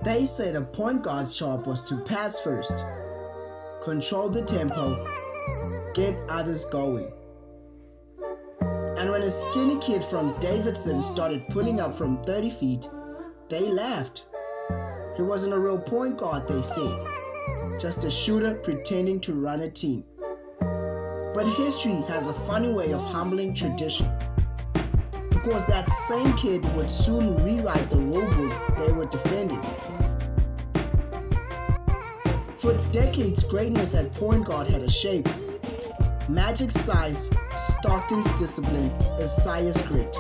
They said a point guard's job was to pass first, control the tempo, get others going. And when a skinny kid from Davidson started pulling up from 30 feet, they laughed. He wasn't a real point guard, they said, just a shooter pretending to run a team. But history has a funny way of humbling tradition, because that same kid would soon rewrite the rulebook they were defending. For decades, greatness at point guard had a shape. Magic's size, Stockton's discipline, Isaiah's grit.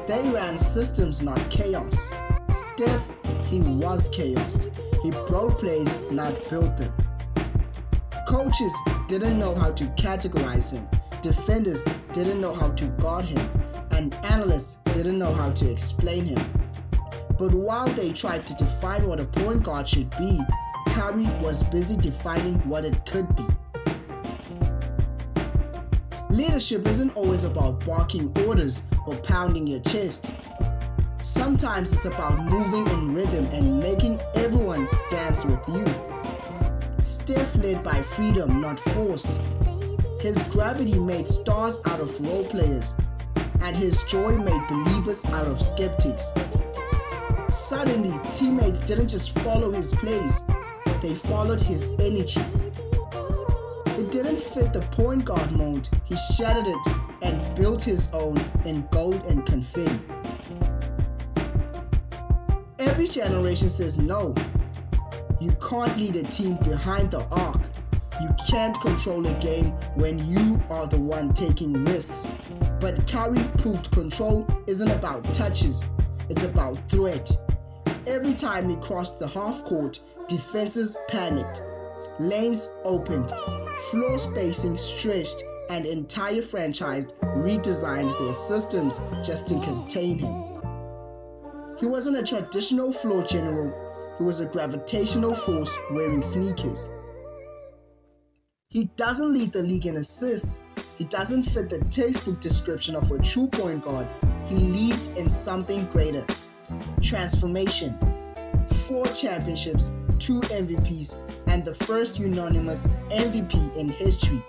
They ran systems, not chaos. Steph, he was chaos. He broke plays, not built them. Coaches didn't know how to categorize him. Defenders didn't know how to guard him. And analysts didn't know how to explain him. But while they tried to define what a point guard should be, Curry was busy defining what it could be. Leadership isn't always about barking orders or pounding your chest. Sometimes it's about moving in rhythm and making everyone dance with you. Steph led by freedom, not force. His gravity made stars out of role players, and his joy made believers out of skeptics. Suddenly, teammates didn't just follow his plays, they followed his energy. It didn't fit the point guard mold. He shattered it and built his own in gold and confetti. Every generation says no. You can't lead a team behind the arc. You can't control a game when you are the one taking risks. But Curry proved control isn't about touches, it's about threat. Every time he crossed the half court, defenses panicked. Lanes opened, floor spacing stretched, and entire franchise redesigned their systems just to contain him. He wasn't a traditional floor general, he was a gravitational force wearing sneakers. He doesn't lead the league in assists, he doesn't fit the textbook description of a true point guard, he leads in something greater. Transformation. 4 championships, 2 MVPs, and the first unanimous MVP in history.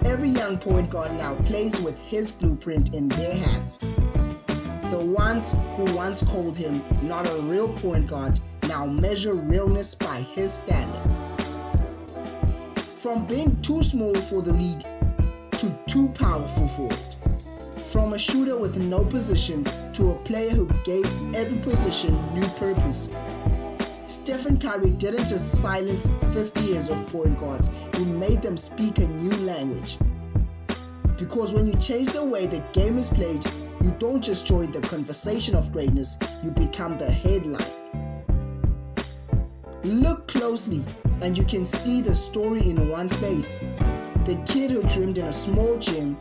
Every young point guard now plays with his blueprint in their hands. The ones who once called him not a real point guard now measure realness by his standard. From being too small for the league to too powerful for it. From a shooter with no position to a player who gave every position new purpose. Stephen Curry didn't just silence 50 years of point guards, he made them speak a new language. Because when you change the way the game is played, you don't just join the conversation of greatness, you become the headline. Look closely and you can see the story in one face. The kid who dreamed in a small gym,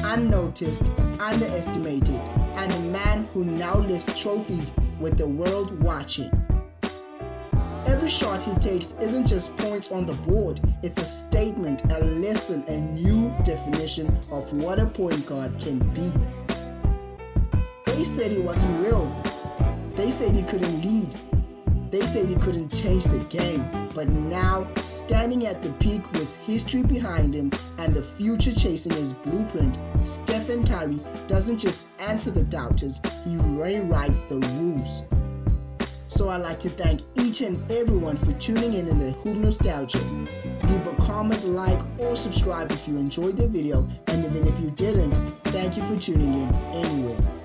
unnoticed, underestimated, and the man who now lifts trophies with the world watching. Every shot he takes isn't just points on the board, it's a statement, a lesson, a new definition of what a point guard can be. They said he wasn't real. They said he couldn't lead. They said he couldn't change the game. But now, standing at the peak with history behind him and the future chasing his blueprint, Stephen Curry doesn't just answer the doubters, he rewrites the rules. So I'd like to thank each and everyone for tuning in the Hoop Nostalgia. Leave a comment, like, or subscribe if you enjoyed the video, and even if you didn't, thank you for tuning in anyway.